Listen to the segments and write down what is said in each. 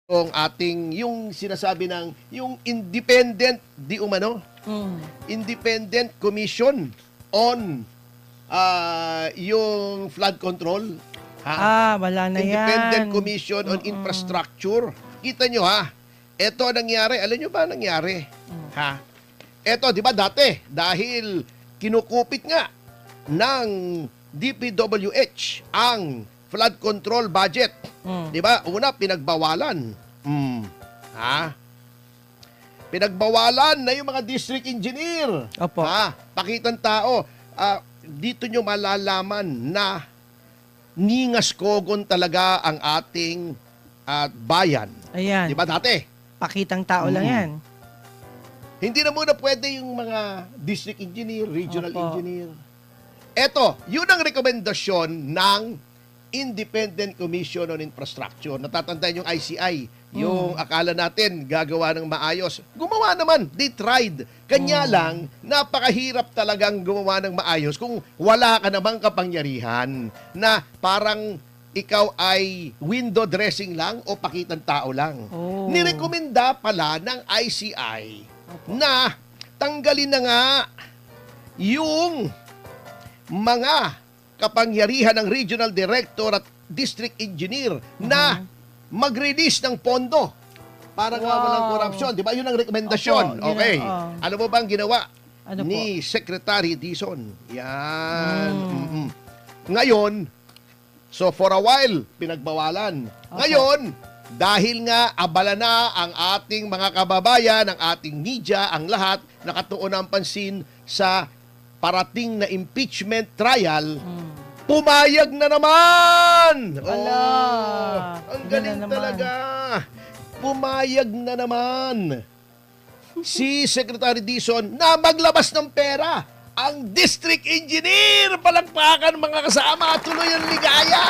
Ang ating yung sinasabi ng yung independent di umano, independent commission on yung flood control. Wala na Independent yan. commission on infrastructure. Kita nyo ha, ito nangyari, alam nyo ba nangyari? Ha? Ito, di ba dati, dahil kinukupit nga ng DPWH ang flood control budget. Di ba? Una, pinagbawalan. Ha? Pinagbawalan na yung mga district engineer. Opo. Ha? Pakitang tao. Dito nyo malalaman na ningas kogon talaga ang ating bayan. Ayan. Di ba dati? Pakitang tao lang yan. Hindi na muna pwede yung mga district engineer, regional Opo. engineer. Eto, yun ang rekomendasyon ng Independent Commission on Infrastructure. Natatandaan yung ICI, yung akala natin gagawa ng maayos. Gumawa naman, they tried. Kanya lang, napakahirap talagang gumawa ng maayos kung wala ka namang kapangyarihan na parang ikaw ay window dressing lang o pakitang tao lang. Oh. Nirekomenda pala ng ICI na tanggalin na nga yung mga kapangyarihan ng regional director at district engineer na mag-release ng pondo para nga walang korupsyon. Di ba? Yun ang rekomendasyon. Opo, Okay. yun, Ano mo bang ginawa Ano ni Secretary Dizon? Yan. Ngayon, so for a while, pinagbawalan. Ngayon, dahil nga abala na ang ating mga kababayan, ang ating media, ang lahat, nakatuon ang pansin sa parating na impeachment trial, pumayag na naman! Ala, Ang yun galing na naman. talaga! Pumayag na naman si Secretary Dizon na maglabas ng pera. Ang district engineer, palakpakan mga kasama, tuloy ang ligaya!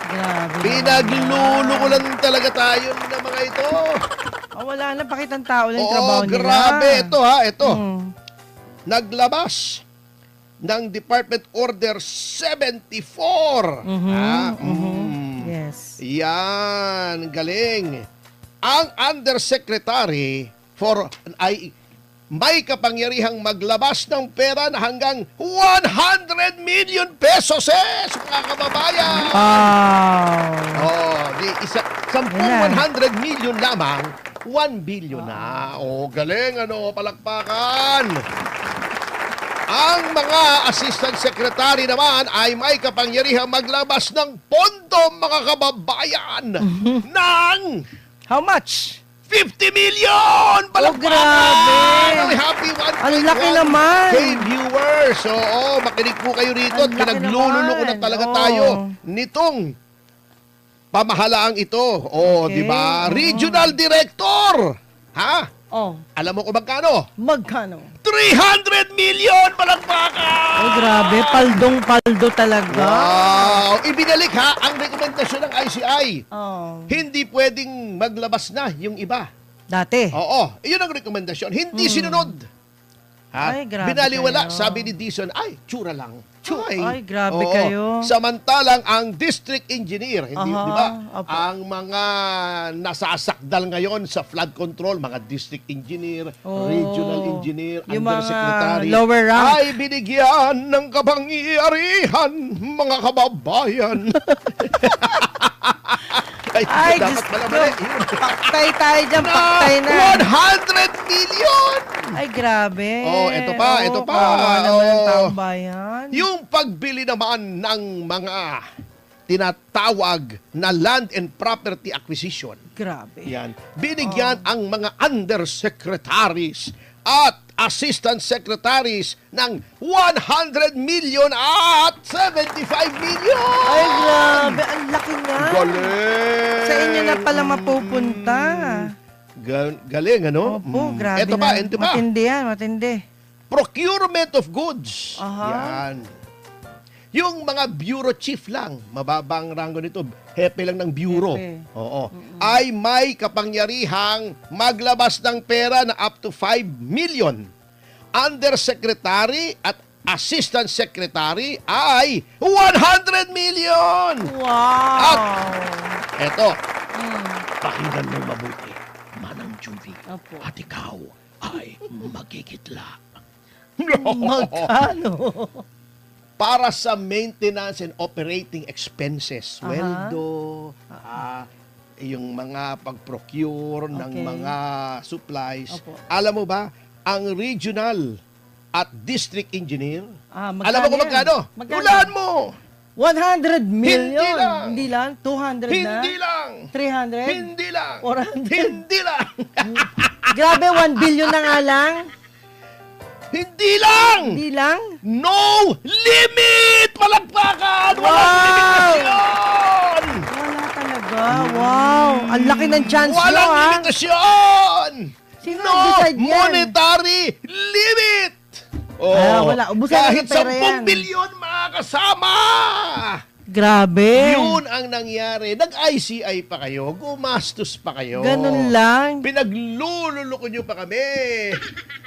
Grabe. Pinaglulukulan talaga tayo ng mga ito. Wala na. Pakitang tao lang yung Oo, trabaho nila. grabe. Ito ha, ito. Naglabas ng Department Order 74. Yes. Yan, galing. Ang Undersecretary for ay may kapangyarihang maglabas ng pera na hanggang 100 million pesos mga kababayan. Wow. Di isa, 100 million lamang, 1 billion na. Galing, palakpakan. Ang mga assistant secretary naman ay may kapangyarihang maglabas ng pondo, mga kababayan, ng How much? 50 million! Palakpakan! grabe! Happy 1.1 Ang laki naman! K viewers! Oo, makinig po kayo rito at Ang laki pinaglululoko na naman. talaga Oo. tayo nitong pamahalaang ito. Okay. Di ba? Regional Director! Ha? Alam mo kung magkano? Magkano? 300 million! Palakpakan! Grabe. Paldong-paldo talaga. Wow! Ibinalik ha ang rekomendasyon ng ICI. Hindi pwedeng maglabas na yung iba. Dati. Oo, iyon ang rekomendasyon. Hindi sinunod. Ha? Ay, grabe Binaliwala, kayo. sabi ni Dizon, tsura lang. Ay, grabe Oo. kayo. Samantalang ang district engineer, hindi, di ba? Opo. Ang mga nasasakdal ngayon sa flood control, mga district engineer, regional engineer, Yung mga undersecretary, lower rank. ay binigyan ng kapangyarihan, mga kababayan. Ay, dapat Diyos pala ko. mali. Yun. Paktay tayo dyan. Paktay na. 100 million! Ay, grabe. Ito pa, ito pa. Kawawa naman ang Oo. taong bayan. Yung pagbili naman ng mga tinatawag na land and property acquisition. Grabe. Yan. Binigyan ang mga undersecretaries at assistant secretaries ng 100 million at 75 million! Ay, grabe. Ang laki niya. Galing! Sa inyo na pala mapupunta. Galing, ano? Opo, grabe Ito pa, na. ito pa. Matindi yan, matindi. Procurement of goods. Aha. Yan. Yung mga bureau chief lang, mababang rango nito, hepe lang ng bureau. Hepe. Oo. Ay may kapangyarihang maglabas ng pera na up to 5 million. Undersecretary at assistant secretary ay 100 million. Wow. At eto, Pakinggan mo mabuti, Manang Judy. Opo. At ikaw ay magkikitla. Magkano? Para sa maintenance and operating expenses, Aha. sweldo, yung mga pag-procure ng Okay. mga supplies. Opo. Alam mo ba, ang regional at district engineer, Magkano alam mo kung yan? magkano? Magkano? Hulaan mo! 100 million. Hindi lang. Hindi lang. 200 na. Hindi lang! 300. Hindi lang! 400. Hindi lang! Grabe, 1 billion na nga lang. Hindi lang! Hindi lang. No limit! Palagpakan! Walang Wow! limitasyon! Wala talaga. Wow. Ang laki ng chance nyo, Walang ha? limitasyon! Sino No nag-decide yan? monetary limit! Oh, Wala. Ubusan na kahit ng pera 10 yan. bilyon makakasama! Grabe. Yun ang nangyari. Nag-ICI pa kayo, gumastos pa kayo. Ganun lang. Pinaglululoko nyo pa kami.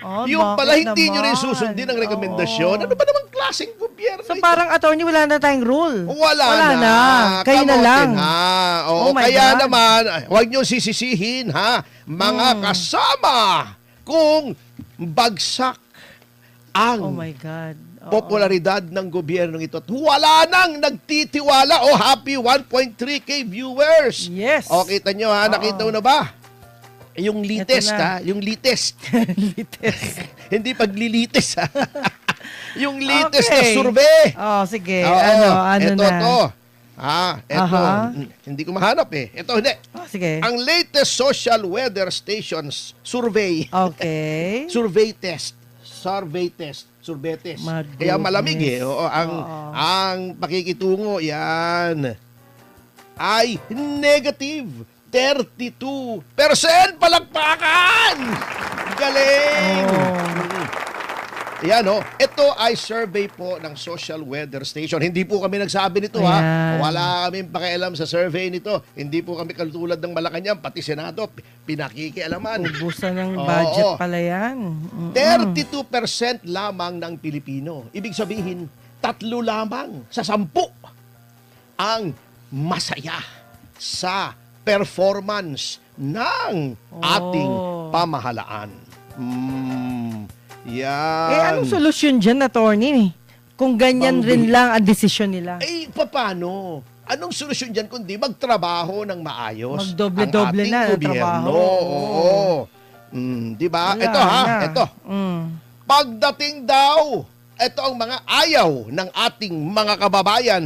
Oh, Yung pala bakit hindi nyo rin naman? susundin ang rekomendasyon. Oo. Ano ba namang klaseng gobyerno So ito? parang attorney, wala na tayong rule. Wala na. Kayo na Kamote lang. na. Oo, Oh my kaya God. naman, huwag nyo sisisihin, ha? Mga kasama, kung bagsak ang Oh my God. Oo. popularidad ng gobyernong ito. At wala nang nagtitiwala. O, happy 1.3K viewers. Yes. O, kita nyo, ha? Nakita mo na ba? Yung latest, Ito na. ha? Yung latest. Lites. Hindi paglilitis, ha? Yung latest na Okay. survey. Oh, sige. Oo, Ano ito, na? to. Ito. Aha. Hindi ko mahanap eh. Ito, hindi. Oh, sige. Ang latest social weather stations survey. Okay. Survey test. Survey test. Survey test. My Kaya malamig eh. goodness. Oo, ang pakikitungo, yan, ay negative 32%. Palagpakan! Galing! Oh. Yan, oh. Ito ay survey po ng Social Weather Station. Hindi po kami nagsabi nito, ha? Ayan. Wala kaming pakialam sa survey nito. Hindi po kami katulad ng Malacanang, pati Senado, pinakikialaman. Ubusan ng Oo. budget pala yan. 32% lamang ng Pilipino. Ibig sabihin, 3 lamang sa 10 ang masaya sa performance ng ating Oh. pamahalaan. Yan. Anong solusyon dyan, attorney? Kung ganyan rin lang ang desisyon nila. Paano? Anong solusyon dyan kundi magtrabaho ng maayos? Magdoble-doble ang ating na ng gobyerno? trabaho. Oo. Di ba? Wala Ito ha, na. ito. Pagdating daw, ito ang mga ayaw ng ating mga kababayan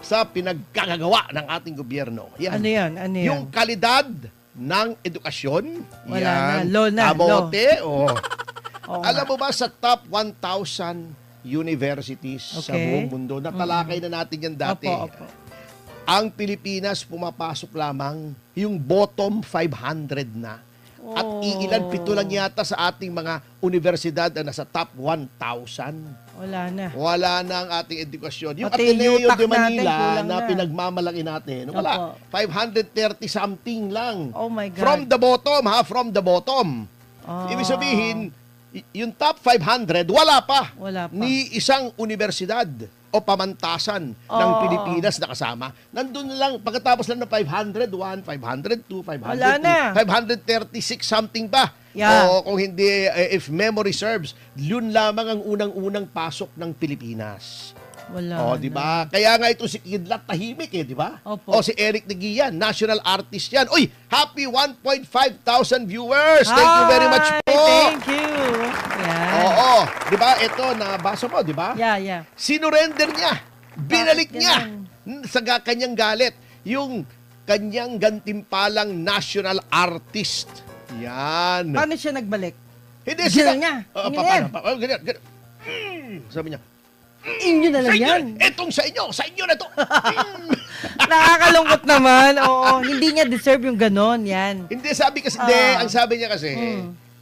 sa pinagkagagawa ng ating gobyerno. Yan. Ano yan? Ano yan? Yung kalidad ng edukasyon. Wala yan. na. Low na. Kamote. Oh. Oo Alam nga. mo ba sa top 1,000 universities sa Okay. buong mundo, natalakay na natin yan dati. Opo. Ang Pilipinas pumapasok lamang yung bottom 500 na. At Oh. iilan, 7 lang yata sa ating mga universidad na nasa top 1,000. Wala na. Wala na ang ating edukasyon. Yung Pati Ateneo UTAC de natin, Manila kulang na na. pinagmamalaki natin, wala. Opo. 530 something lang. Oh my God. From the bottom, ha? From the bottom. Ah. Ibig sabihin, yung top 500, wala pa. Wala pa. Ni isang universidad o pamantasan ng Oo. Pilipinas na kasama. Nandun na lang, pagkatapos lang ng 501, 502, 503, Wala na. 536 something pa. Yeah. O kung hindi, if memory serves, yun lamang ang unang-unang pasok ng Pilipinas. Wala Di na. ba? Kaya nga ito si Kidlat tahimik di ba? Opo. O si Eric Neguian, national artist yan. Uy, happy 1,500 viewers. Thank you very much Hi, po. Thank you. Yan. Oo, di ba? Ito, nabasa mo, di ba? Yeah. Sinurrender niya. Binalik Bakit niya ganun? sa kanyang galit yung kanyang gantimpalang national artist. Yan. Paano siya nagbalik? Hindi Ginal niya. Oo, Ganyan. ganyan. Sabi niya, Inyo na lang sa inyo, yan. etong sa inyo na to. Nakakalungkot naman. Oo, hindi niya deserve yung ganon. Yan. Hindi, sabi kasi, ang sabi niya kasi,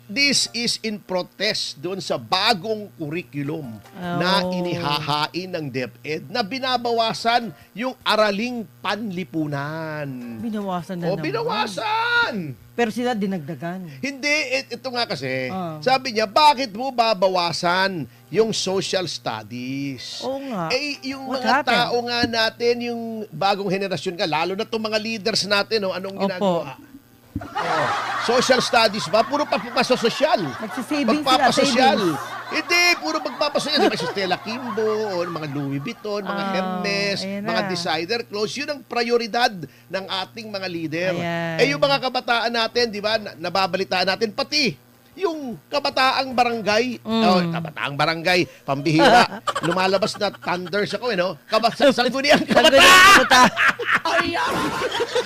this is in protest doon sa bagong curriculum na Oh. inihahain ng DepEd na binabawasan yung araling panlipunan. Binawasan na naman. Binawasan! Pero sila dinagdagan. Hindi, ito nga kasi, Ah. sabi niya, bakit mo babawasan yung social studies? Oo nga. Yung What mga happened? tao nga natin, yung bagong henerasyon ka, lalo na itong mga leaders natin, anong Opo. ginagawa? Oo. Social studies ba? Puro papasosyal. Nagsisavings sila, Magpapasosyal. savings. Hindi, puro magpapasosyal. Di ba si Stella Kimbo, o mga Louis Vuitton, mga Hermes, ayan mga na. designer clothes. Yun ang prioridad ng ating mga leader. Ayan. Eh yung mga kabataan natin, di ba, nababalitaan natin, pati yung kabataang barangay, kabataang barangay, pambihira, lumalabas na thunders ako, no? Sangguniang kabataan!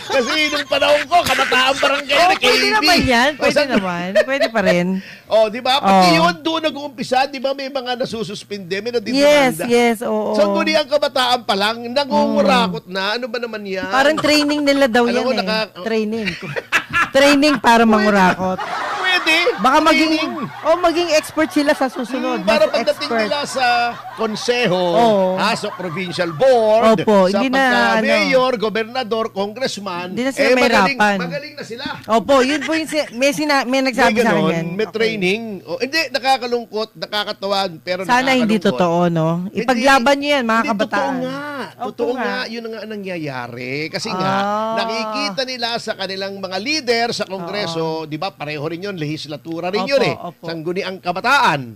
Kasi nung panahon ko, kabataang barangay na Pwede KB. naman yan. Pwede San- naman. Pwede pa rin. Oh, di ba? Pati Oh. yun, doon nag-uumpisa, di ba may mga nasususpinde, may Yes, nadidemanda. yes, oo. Sangguniang kabataan pa lang, nangungurakot na. Ano ba naman yan? Parang training nila daw Alam yan mo, Training. Training para mangurakot. Pwede. Baka maging Training. maging expert sila sa susunod. Para Mas pagdating expert. nila sa konseho, Oo. sa provincial board, Opo, sa hindi na, pagka-mayor, gobernador, congressman, Hindi na sila magaling, mahirapan. magaling na sila. Opo, yun po yung may nagsabi May sa akin ganon, yan. may Okay. training. O, hindi, nakakalungkot, nakakatawa, pero Sana hindi nakakalungkot. totoo, no? Ipaglaban nyo yan, mga Hindi, kabataan. Totoo nga. Opo Totoo nga. nga. Yun nga ang nangyayari. Kasi nga, Ah. nakikita nila sa kanilang mga leader sa Kongreso, di ba, pareho rin yun, lehislatura rin Opo, yun eh. opo. Sangguniang kabataan.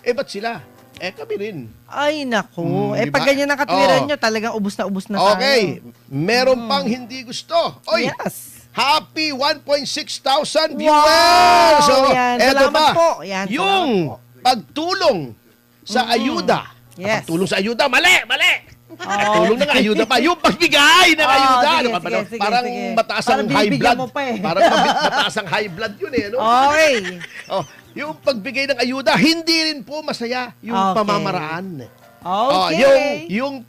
Ba't sila? Kami rin. Ay, naku. Di Pag ba? ganyan ang katwiran Oo. nyo, talagang ubus na tayo. Okay. Meron pang hindi gusto. Oy, Yes. happy 1.6 thousand viewers! Wow! So, Yan. eto Salamat pa, po. Yan, yung salamat po. pagtulong sa ayuda. Yes. Pagtulong sa ayuda, mali! Oh. Tulong ng ayuda pa. Yung pagbigay ng Oh, ayuda. sige, Ano ba, sige, sige, parang sige. mataas ang Parang high binibigyan blood. mo pa eh. Parang mataas ang high blood yun eh. No? Okay. Oh, yung pagbigay ng ayuda, hindi rin po masaya yung Okay. pamamaraan. Oh, Okay. yung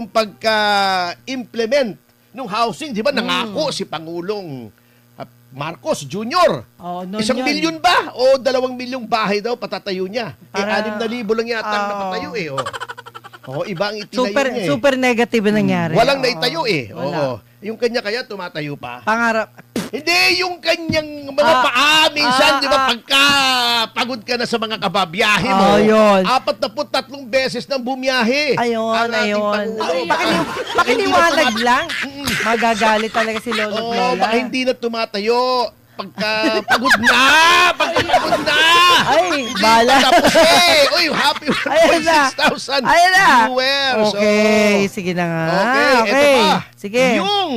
pagka-implement ng housing, di ba, nangako si Pangulong Marcos Jr. Oh, noon 1 yun. milyon ba? O 2 milyong bahay daw patatayo niya. Para- 6,000 lang yata ang Oh. napatayo eh. Iba ang itinayo Super, niya eh. super negative ang nangyari. Walang Oo. naitayo eh. Wala. Yung kanya kaya tumatayo pa. Pangarap. Hindi, yung kanyang mga paa, minsan, di ba, pagka pagod ka na sa mga kababiyahe mo, Oh, yun. 43 beses nang bumiyahe. Ayun, ang ating ayun. Pangulo. Pakiliwanag Hindi na lang. Magagalit talaga si Lolo Oo, Lola. baka hindi na tumatayo. Pagka pagod na! Pagka pagod na! Ay, Hindi bala. pa tapos eh! Uy, happy Ayan na. 1.6 thousand Ayan na. viewers. Okay, Oo. sige na nga. Okay, ito pa. Sige. Yung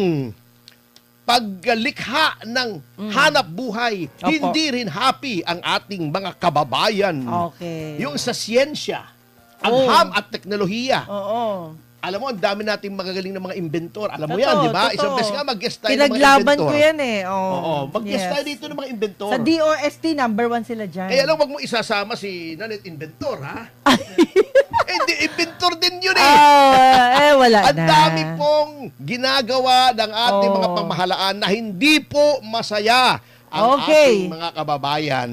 paglikha ng hanap buhay, Opo. hindi rin happy ang ating mga kababayan. Okay. Yung sa siyensya, ang Oh. ham at teknolohiya. Oo. Alam mo, ang dami nating magagaling na mga inventor. Alam mo Totoo, yan, di ba? totoo. Isang beses nga mag-guest tayo ng mga Pinaglaban inventor. ko yan eh. Oo, mag-guest Yes. tayo dito ng mga inventor. Sa DOST, number 1 sila dyan. Kaya lang, wag mo isasama si Nanet Inventor, ha? Di, inventor din yun eh. Wala Ang na. dami pong ginagawa ng ating Oo. mga pamahalaan na hindi po masaya ang Okay. ating mga kababayan.